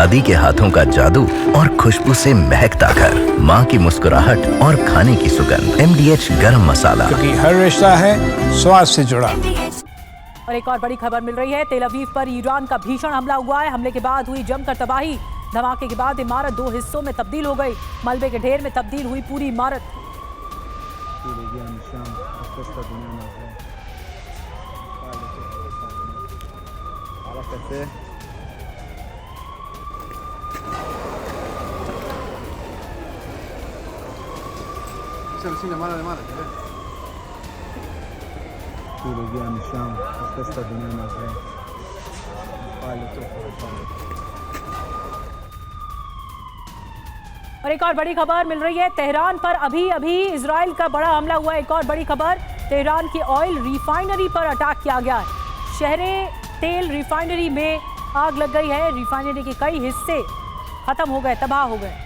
दादी के हाथों का जादू और खुशबू से महकता घर, माँ की मुस्कुराहट और खाने की सुगंध। MDH गरम मसाला, क्योंकि हर रिश्ता है स्वाद से जुड़ा। और एक और बड़ी खबर मिल रही है। तेल अवीव पर ईरान का भीषण हमला हुआ है। हमले के बाद हुई जमकर तबाही। धमाके के बाद इमारत 2 हिस्सों में तब्दील हो गई। मलबे के ढेर में तब्दील हुई पूरी इमारत। और एक और बड़ी खबर मिल रही है। तेहरान पर अभी इजराइल का बड़ा हमला हुआ है। एक और बड़ी खबर, तेहरान की ऑयल रिफाइनरी पर अटैक किया गया है। शहरे तेल रिफाइनरी में आग लग गई है। रिफाइनरी के कई हिस्से खत्म हो गए, तबाह हो गए।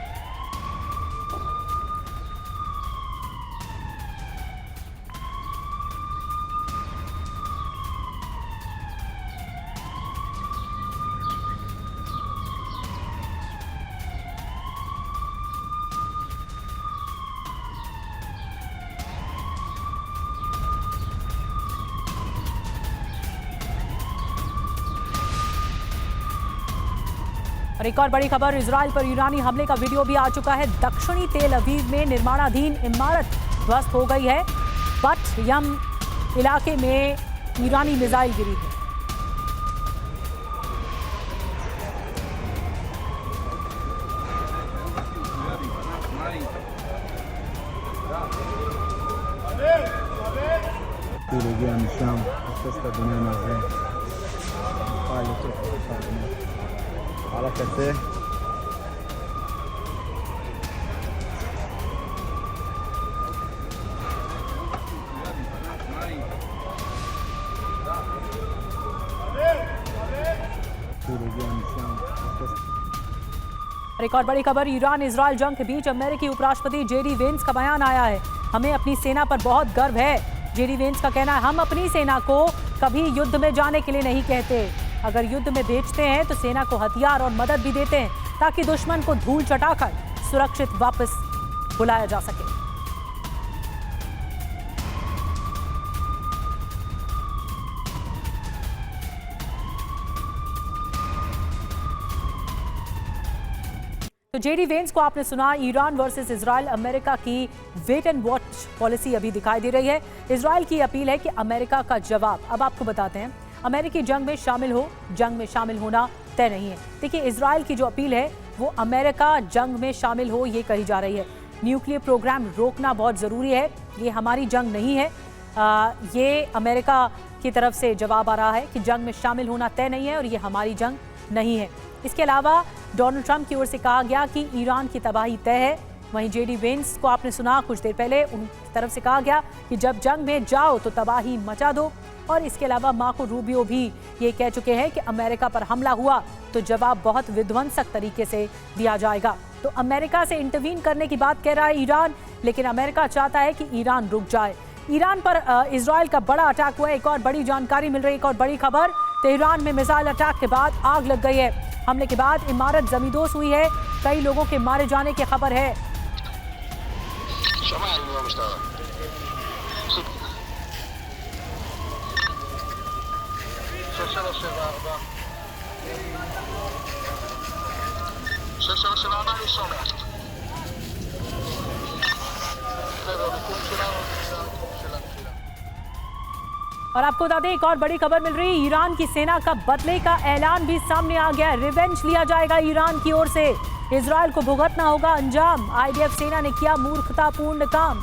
और एक और बड़ी खबर, इजराइल पर ईरानी हमले का वीडियो भी आ चुका है। दक्षिणी तेल अवीव में निर्माणाधीन इमारत ध्वस्त हो गई है। बट यम इलाके में ईरानी मिसाइल गिरी है। एक और बड़ी खबर, ईरान इजराइल जंग के बीच अमेरिकी उपराष्ट्रपति जेडी वेंस का बयान आया है। हमें अपनी सेना पर बहुत गर्व है। जेडी वेंस का कहना है, हम अपनी सेना को कभी युद्ध में जाने के लिए नहीं कहते। अगर युद्ध में भेजते हैं तो सेना को हथियार और मदद भी देते हैं ताकि दुश्मन को धूल चटाकर सुरक्षित वापस बुलाया जा सके। तो जेडी वेंस को आपने सुना। ईरान वर्सेस इजराइल, अमेरिका की वेट एंड वॉच पॉलिसी अभी दिखाई दे रही है। इजराइल की अपील है कि अमेरिका का जवाब। अब आपको बताते हैं, अमेरिकी जंग में शामिल हो, जंग में शामिल होना तय नहीं है। देखिए, इजराइल की जो अपील है वो अमेरिका जंग में शामिल हो ये कही जा रही है। न्यूक्लियर प्रोग्राम रोकना बहुत ज़रूरी है, ये हमारी जंग नहीं है। ये अमेरिका की तरफ से जवाब आ रहा है कि जंग में शामिल होना तय नहीं है और ये हमारी जंग नहीं है। इसके अलावा डोनाल्ड ट्रंप की ओर से कहा गया कि ईरान की तबाही तय है। वहीं जेडी वेंस को आपने सुना कुछ देर पहले, उनकी तरफ से कहा गया कि जब जंग में जाओ तो तबाही मचा दो। और इसके अलावा मार्को रूबियो भी ये कह चुके हैं कि अमेरिका पर हमला हुआ तो जवाब बहुत विध्वंसक तरीके से दिया जाएगा। तो अमेरिका से इंटरवीन करने की बात कह रहा है ईरान, लेकिन अमेरिका चाहता है कि ईरान रुक जाए। ईरान पर इजराइल का बड़ा अटैक हुआ है। एक और बड़ी जानकारी मिल रही है, एक और बड़ी खबर, तेहरान में मिसाइल अटैक के बाद आग लग गई है। हमले के बाद इमारत जमींदोज हुई है। कई लोगों के मारे जाने की खबर है। और आपको बता दें, एक और बड़ी खबर मिल रही है, ईरान की सेना का बदले का ऐलान भी सामने आ गया है। रिवेंज लिया जाएगा ईरान की ओर से। इजराइल को भुगतना होगा अंजाम। IDF सेना ने किया मूर्खतापूर्ण काम।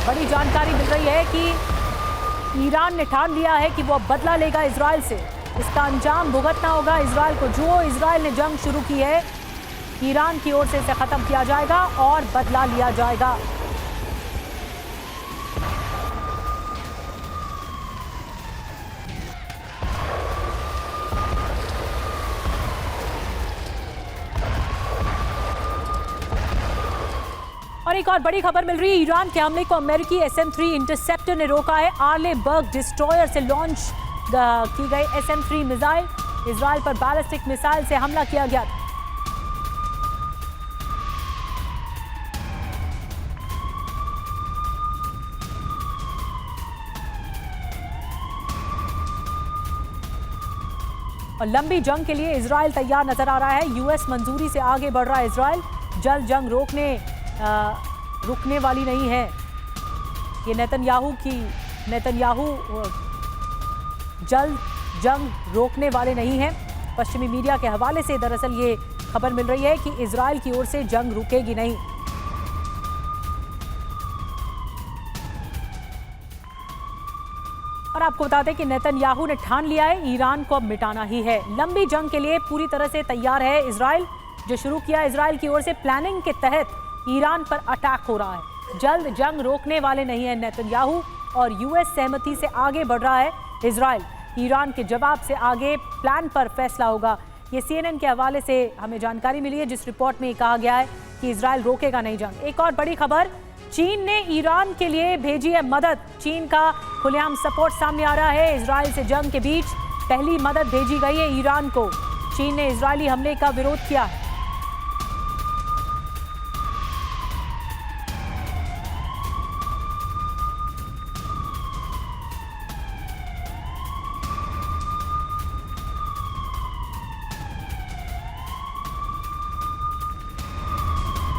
बड़ी जानकारी मिल रही है कि ईरान ने ठान लिया है कि वो बदला लेगा इजराइल से। इसका अंजाम भुगतना होगा इजराइल को। जो इजराइल ने जंग शुरू की है, ईरान की ओर से इसे खत्म किया जाएगा और बदला लिया जाएगा। और एक और बड़ी खबर मिल रही है, ईरान के हमले को अमेरिकी SM-3 इंटरसेप्टर ने रोका है। आर्लेबर्ग डिस्ट्रॉयर से लॉन्च की गई SM-3 मिसाइल इजराइल पर बैलिस्टिक मिसाइल से हमला किया गया। और लंबी जंग के लिए इजराइल तैयार नजर आ रहा है। यूएस मंजूरी से आगे बढ़ रहा है इजराइल। जल्द जंग रुकने वाली नहीं है। ये नेतन्याहू जल्द जंग रोकने वाले नहीं हैं। पश्चिमी मीडिया के हवाले से दरअसल ये खबर मिल रही है कि इजराइल की ओर से जंग रुकेगी नहीं। और आपको बता दें कि नेतन्याहू ने ठान लिया है ईरान को अब मिटाना ही है। लंबी जंग के लिए पूरी तरह से तैयार है इजराइल। जो शुरू किया इजराइल की ओर से प्लानिंग के तहत ईरान पर अटैक हो रहा है। जल्द जंग रोकने वाले नहीं है नेतन्याहू और यूएस सहमति से आगे बढ़ रहा है इजराइल। ईरान के जवाब से आगे प्लान पर फैसला होगा। ये CNN के हवाले से हमें जानकारी मिली है, जिस रिपोर्ट में कहा गया है कि इजराइल रोकेगा नहीं जंग। एक और बड़ी खबर, चीन ने ईरान के लिए भेजी है मदद। चीन का खुलेआम सपोर्ट सामने आ रहा है। इजराइल से जंग के बीच पहली मदद भेजी गई है ईरान को। चीन ने इजरायली हमले का विरोध किया है।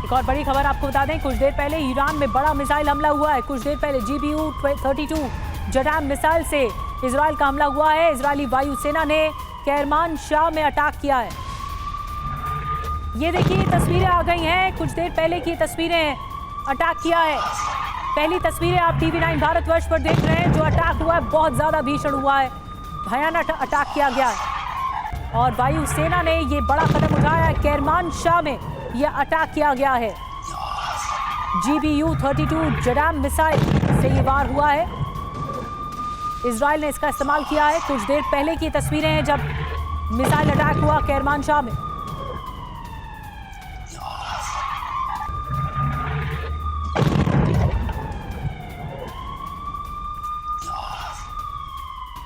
एक और बड़ी खबर आपको बता दें, कुछ देर पहले ईरान में बड़ा मिसाइल हमला हुआ है। कुछ देर पहले GBU-32 जडाम मिसाइल से इजराइल का हमला हुआ है। इजरायली वायुसेना ने केरमान शाह में अटैक किया है। ये देखिए तस्वीरें आ गई हैं, कुछ देर पहले की तस्वीरें। अटैक किया है। पहली तस्वीरें आप TV9 भारतवर्ष पर देख रहे हैं। जो अटैक हुआ है बहुत ज्यादा भीषण हुआ है, भयानक अटैक किया गया है और वायुसेना ने ये बड़ा कदम उठाया है। केरमान शाह में यह अटैक किया गया है। GBU-32 जडाम मिसाइल से ये वार हुआ है। इजराइल ने इसका इस्तेमाल किया है। कुछ देर पहले की तस्वीरें हैं जब मिसाइल अटैक हुआ केरमान शाह में।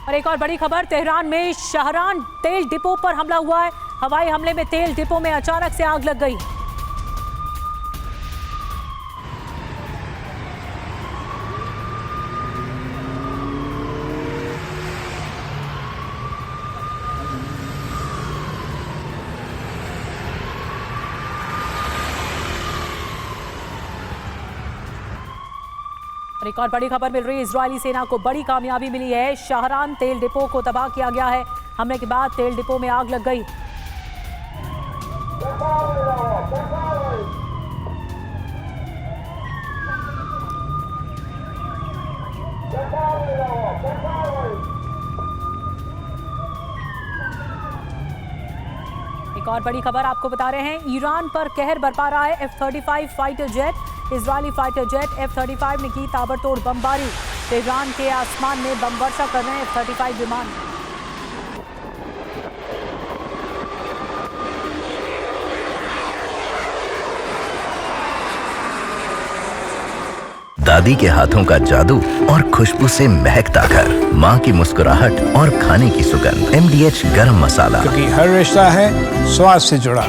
और एक और बड़ी खबर, तेहरान में शहरान तेल डिपो पर हमला हुआ है। हवाई हमले में तेल डिपो में अचानक से आग लग गई। एक और बड़ी खबर मिल रही है, इजरायली सेना को बड़ी कामयाबी मिली है। शहरान तेल डिपो को तबाह किया गया है। हमले के बाद तेल डिपो में आग लग गई। एक और बड़ी खबर आपको बता रहे हैं, ईरान पर कहर बरपा रहा है F-35 fighter jet. Israeli fighter jet F-35 ने की ताबड़तोड़ बमबारी। तेहरान के आसमान में बम वर्षा कर रहे हैं F-35 विमान। दादी के हाथों का जादू और खुशबू से महकता घर, माँ की मुस्कुराहट और खाने की सुगंध। MDH गरम मसाला, क्योंकि हर रिश्ता है स्वाद से जुड़ा।